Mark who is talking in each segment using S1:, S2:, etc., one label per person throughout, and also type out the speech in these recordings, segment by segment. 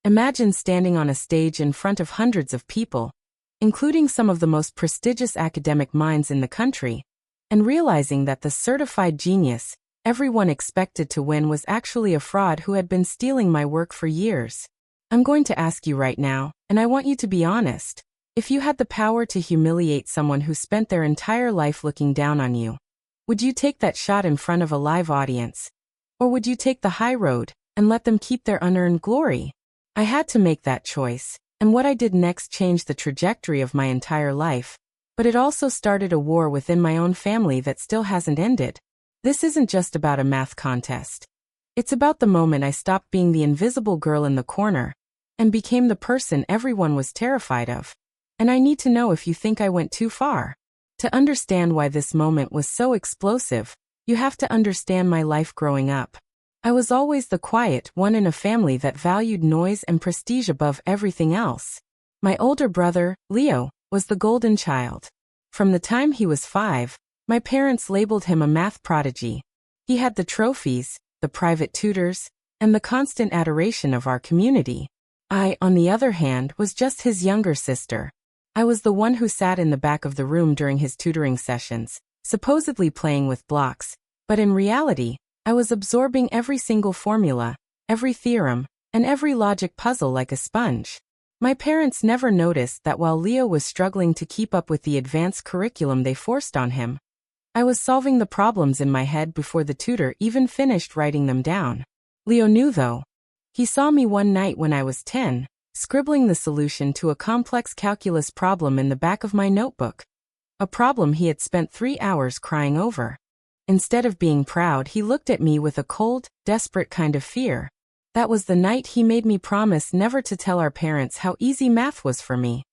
S1: Imagine standing on a stage in front of hundreds of people, including some of the most prestigious academic minds in the country, and realizing that the certified genius everyone expected to win was actually a fraud who had been stealing my work for years. I'm going to ask you right now, and I want you to be honest. If you had the power to humiliate someone who spent their entire life looking down on you, would you take that shot in front of a live audience? Or would you take the high road and let them keep their unearned glory? I had to make that choice, and what I did next changed the trajectory of my entire life, but it also started a war within my own family that still hasn't ended. This isn't just about a math contest. It's about the moment I stopped being the invisible girl in the corner and became the person everyone was terrified of. And I need to know if you think I went too far. To understand why this moment was so explosive, you have to understand my life growing up. I was always the quiet one in a family that valued noise and prestige above everything else. My older brother, Leo, was the golden child. From the time he was 5, my parents labeled him a math prodigy. He had the trophies, the private tutors, and the constant adoration of our community. I, on the other hand, was just his younger sister. I was the one who sat in the back of the room during his tutoring sessions, supposedly playing with blocks, but in reality, I was absorbing every single formula, every theorem, and every logic puzzle like a sponge. My parents never noticed that while Leo was struggling to keep up with the advanced curriculum they forced on him, I was solving the problems in my head before the tutor even finished writing them down. Leo knew though. He saw me one night when I was 10, scribbling the solution to a complex calculus problem in the back of my notebook. A problem he had spent 3 hours crying over. Instead of being proud, he looked at me with a cold, desperate kind of fear. That was the night he made me promise never to tell our parents how easy math was for me.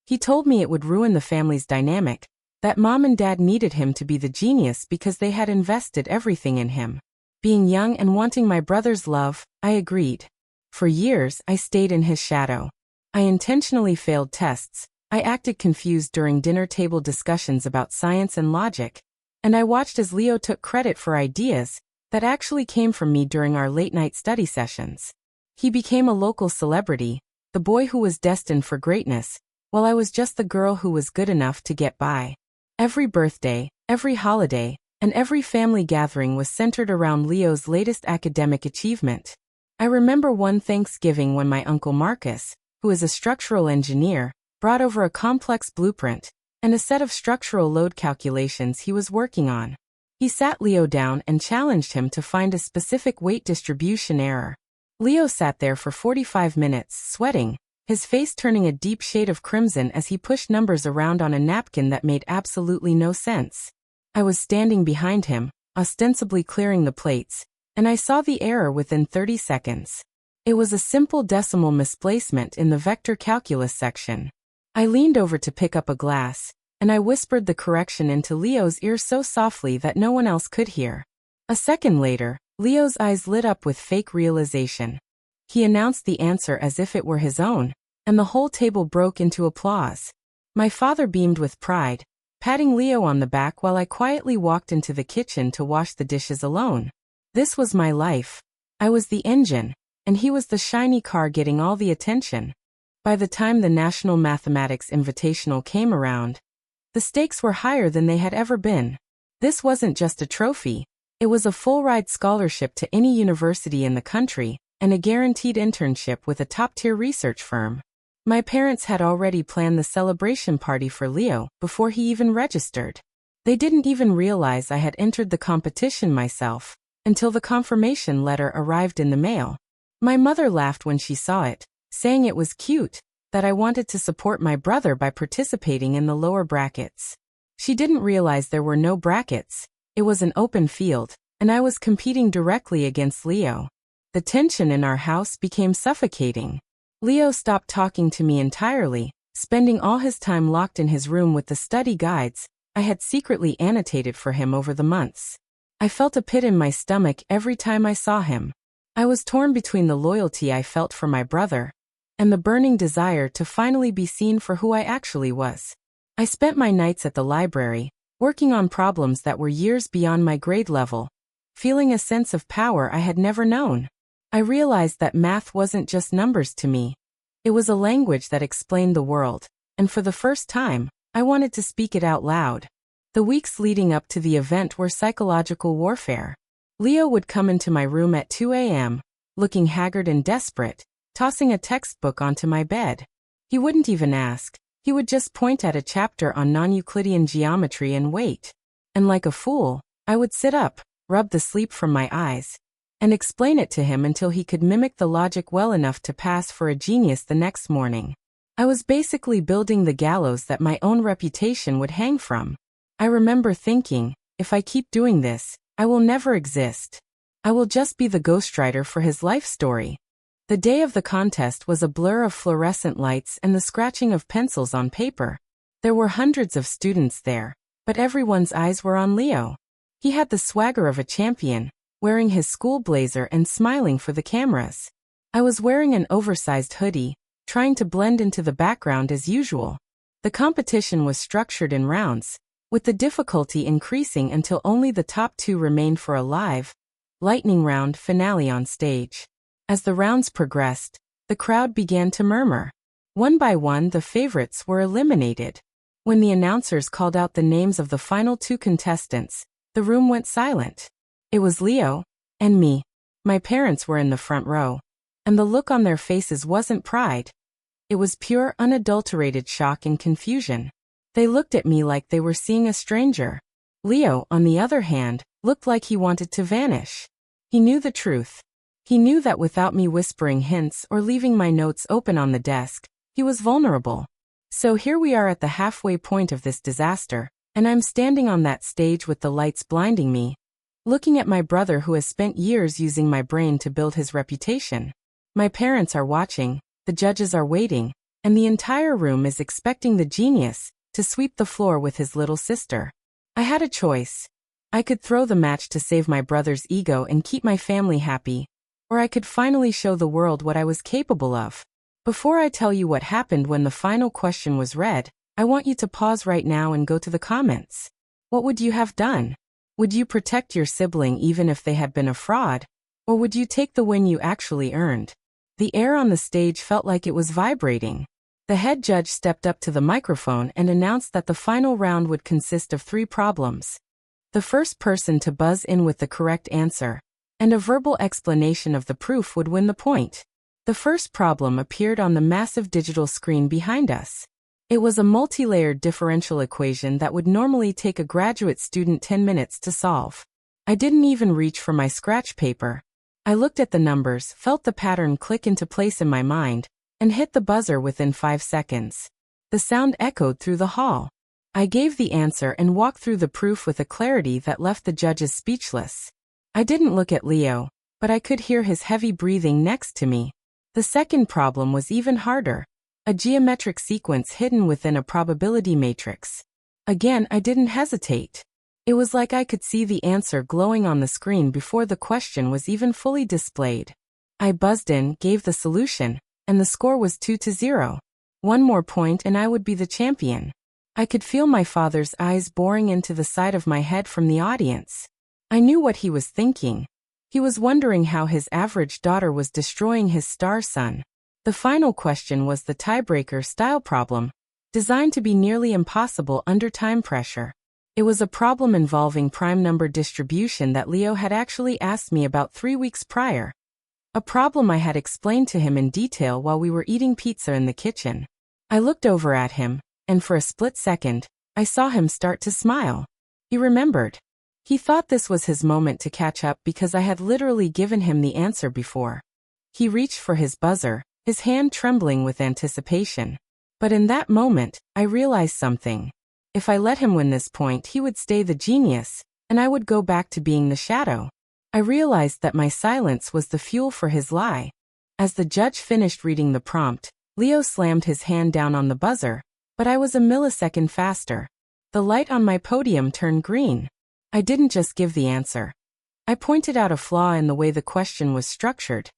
S1: He told me it would ruin the family's dynamic, that mom and dad needed him to be the genius because they had invested everything in him. Being young and wanting my brother's love, I agreed. For years, I stayed in his shadow. I intentionally failed tests, I acted confused during dinner table discussions about science and logic, and I watched as Leo took credit for ideas that actually came from me during our late-night study sessions. He became a local celebrity, the boy who was destined for greatness, while I was just the girl who was good enough to get by. Every birthday, every holiday, and every family gathering was centered around Leo's latest academic achievement. I remember one Thanksgiving when my uncle Marcus, who is a structural engineer, brought over a complex blueprint and a set of structural load calculations he was working on. He sat Leo down and challenged him to find a specific weight distribution error. Leo sat there for 45 minutes, sweating, his face turning a deep shade of crimson as he pushed numbers around on a napkin that made absolutely no sense. I was standing behind him, ostensibly clearing the plates, and I saw the error within 30 seconds. It was a simple decimal misplacement in the vector calculus section. I leaned over to pick up a glass, and I whispered the correction into Leo's ear so softly that no one else could hear. A second later, Leo's eyes lit up with fake realization. He announced the answer as if it were his own, and the whole table broke into applause. My father beamed with pride, patting Leo on the back while I quietly walked into the kitchen to wash the dishes alone. This was my life. I was the engine, and he was the shiny car getting all the attention. By the time the National Mathematics Invitational came around, the stakes were higher than they had ever been. This wasn't just a trophy, it was a full-ride scholarship to any university in the country, and a guaranteed internship with a top-tier research firm. My parents had already planned the celebration party for Leo before he even registered. They didn't even realize I had entered the competition myself, until the confirmation letter arrived in the mail. My mother laughed when she saw it, saying it was cute, that I wanted to support my brother by participating in the lower brackets. She didn't realize there were no brackets, it was an open field, and I was competing directly against Leo. The tension in our house became suffocating. Leo stopped talking to me entirely, spending all his time locked in his room with the study guides I had secretly annotated for him over the months. I felt a pit in my stomach every time I saw him. I was torn between the loyalty I felt for my brother and the burning desire to finally be seen for who I actually was. I spent my nights at the library, working on problems that were years beyond my grade level, feeling a sense of power I had never known. I realized that math wasn't just numbers to me. It was a language that explained the world, and for the first time, I wanted to speak it out loud. The weeks leading up to the event were psychological warfare. Leo would come into my room at 2 a.m., looking haggard and desperate, tossing a textbook onto my bed. He wouldn't even ask. He would just point at a chapter on non-Euclidean geometry and wait. And like a fool, I would sit up, rub the sleep from my eyes, and explain it to him until he could mimic the logic well enough to pass for a genius the next morning. I was basically building the gallows that my own reputation would hang from. I remember thinking, if I keep doing this, I will never exist. I will just be the ghostwriter for his life story. The day of the contest was a blur of fluorescent lights and the scratching of pencils on paper. There were hundreds of students there, but everyone's eyes were on Leo. He had the swagger of a champion, wearing his school blazer and smiling for the cameras. I was wearing an oversized hoodie, trying to blend into the background as usual. The competition was structured in rounds, with the difficulty increasing until only the top 2 remained for a live, lightning round finale on stage. As the rounds progressed, the crowd began to murmur. One by one, the favorites were eliminated. When the announcers called out the names of the final 2 contestants, the room went silent. It was Leo and me. My parents were in the front row, and the look on their faces wasn't pride. It was pure, unadulterated shock and confusion. They looked at me like they were seeing a stranger. Leo, on the other hand, looked like he wanted to vanish. He knew the truth. He knew that without me whispering hints or leaving my notes open on the desk, he was vulnerable. So here we are at the halfway point of this disaster, and I'm standing on that stage with the lights blinding me, looking at my brother who has spent years using my brain to build his reputation. My parents are watching, the judges are waiting, and the entire room is expecting the genius to sweep the floor with his little sister. I had a choice. I could throw the match to save my brother's ego and keep my family happy, or I could finally show the world what I was capable of. Before I tell you what happened when the final question was read, I want you to pause right now and go to the comments. What would you have done? Would you protect your sibling even if they had been a fraud? Or would you take the win you actually earned? The air on the stage felt like it was vibrating. The head judge stepped up to the microphone and announced that the final round would consist of 3 problems. The first person to buzz in with the correct answer, and a verbal explanation of the proof would win the point. The first problem appeared on the massive digital screen behind us. It was a multi-layered differential equation that would normally take a graduate student 10 minutes to solve. I didn't even reach for my scratch paper. I looked at the numbers, felt the pattern click into place in my mind, and hit the buzzer within 5 seconds. The sound echoed through the hall. I gave the answer and walked through the proof with a clarity that left the judges speechless. I didn't look at Leo, but I could hear his heavy breathing next to me. The second problem was even harder. A geometric sequence hidden within a probability matrix. Again, I didn't hesitate. It was like I could see the answer glowing on the screen before the question was even fully displayed. I buzzed in, gave the solution, and the score was 2-0. One more point and I would be the champion. I could feel my father's eyes boring into the side of my head from the audience. I knew what he was thinking. He was wondering how his average daughter was destroying his star son. The final question was the tiebreaker style problem, designed to be nearly impossible under time pressure. It was a problem involving prime number distribution that Leo had actually asked me about 3 weeks prior. A problem I had explained to him in detail while we were eating pizza in the kitchen. I looked over at him, and for a split second, I saw him start to smile. He remembered. He thought this was his moment to catch up because I had literally given him the answer before. He reached for his buzzer, his hand trembling with anticipation. But in that moment, I realized something. If I let him win this point, he would stay the genius, and I would go back to being the shadow. I realized that my silence was the fuel for his lie. As the judge finished reading the prompt, Leo slammed his hand down on the buzzer, but I was a millisecond faster. The light on my podium turned green. I didn't just give the answer. I pointed out a flaw in the way the question was structured,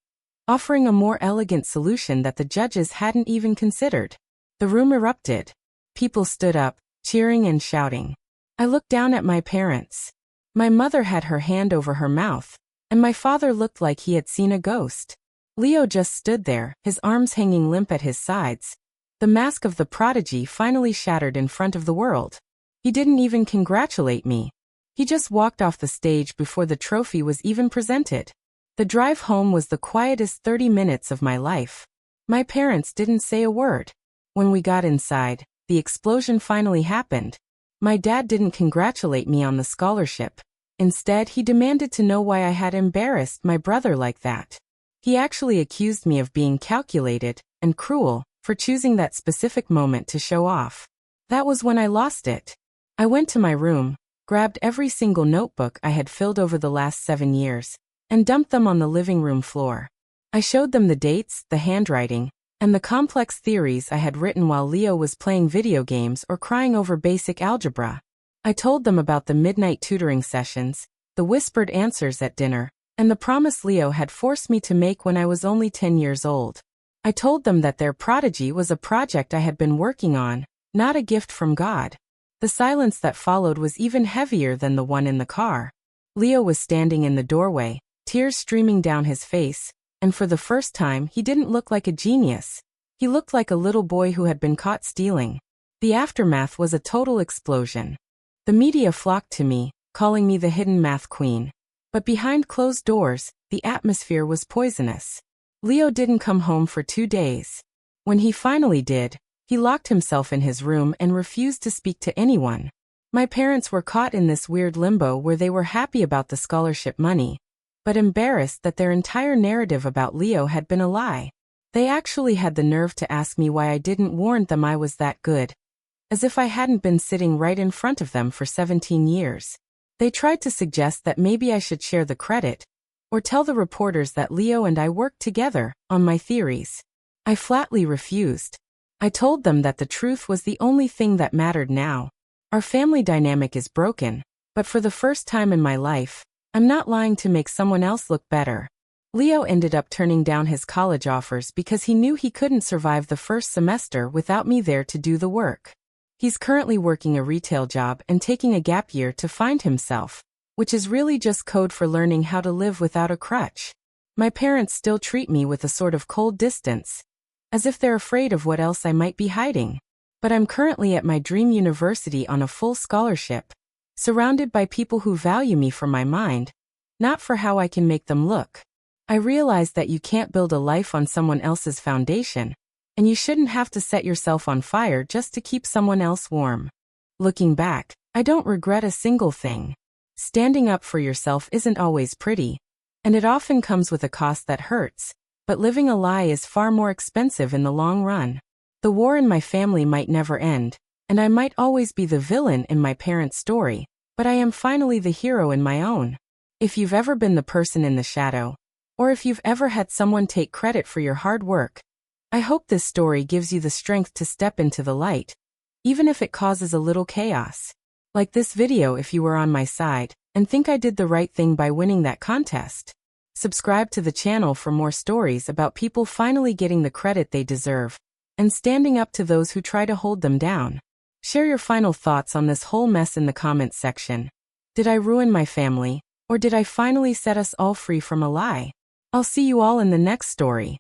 S1: offering a more elegant solution that the judges hadn't even considered. The room erupted. People stood up, cheering and shouting. I looked down at my parents. My mother had her hand over her mouth, and my father looked like he had seen a ghost. Leo just stood there, his arms hanging limp at his sides. The mask of the prodigy finally shattered in front of the world. He didn't even congratulate me. He just walked off the stage before the trophy was even presented. The drive home was the quietest 30 minutes of my life. My parents didn't say a word. When we got inside, the explosion finally happened. My dad didn't congratulate me on the scholarship. Instead, he demanded to know why I had embarrassed my brother like that. He actually accused me of being calculated and cruel for choosing that specific moment to show off. That was when I lost it. I went to my room, grabbed every single notebook I had filled over the last 7 years, and dumped them on the living room floor. I showed them the dates, the handwriting, and the complex theories I had written while Leo was playing video games or crying over basic algebra. I told them about the midnight tutoring sessions, the whispered answers at dinner, and the promise Leo had forced me to make when I was only 10 years old. I told them that their Prodigy was a project I had been working on, not a gift from God. The silence that followed was even heavier than the one in the car. Leo was standing in the doorway, tears streaming down his face, and for the first time he didn't look like a genius. He looked like a little boy who had been caught stealing. The aftermath was a total explosion. The media flocked to me, calling me the hidden math queen. But behind closed doors, the atmosphere was poisonous. Leo didn't come home for 2 days. When he finally did, he locked himself in his room and refused to speak to anyone. My parents were caught in this weird limbo where they were happy about the scholarship money, but embarrassed that their entire narrative about Leo had been a lie. They actually had the nerve to ask me why I didn't warn them I was that good. As if I hadn't been sitting right in front of them for 17 years. They tried to suggest that maybe I should share the credit, or tell the reporters that Leo and I worked together on my theories. I flatly refused. I told them that the truth was the only thing that mattered now. Our family dynamic is broken, but for the first time in my life, I'm not lying to make someone else look better. Leo ended up turning down his college offers because he knew he couldn't survive the first semester without me there to do the work. He's currently working a retail job and taking a gap year to find himself, which is really just code for learning how to live without a crutch. My parents still treat me with a sort of cold distance, as if they're afraid of what else I might be hiding. But I'm currently at my dream university on a full scholarship, surrounded by people who value me for my mind, not for how I can make them look. I realize that you can't build a life on someone else's foundation, and you shouldn't have to set yourself on fire just to keep someone else warm. Looking back, I don't regret a single thing. Standing up for yourself isn't always pretty, and it often comes with a cost that hurts, but living a lie is far more expensive in the long run. The war in my family might never end, and I might always be the villain in my parents' story, but I am finally the hero in my own. If you've ever been the person in the shadow, or if you've ever had someone take credit for your hard work, I hope this story gives you the strength to step into the light, even if it causes a little chaos. Like this video if you were on my side, and think I did the right thing by winning that contest. Subscribe to the channel for more stories about people finally getting the credit they deserve, and standing up to those who try to hold them down. Share your final thoughts on this whole mess in the comments section. Did I ruin my family, or did I finally set us all free from a lie? I'll see you all in the next story.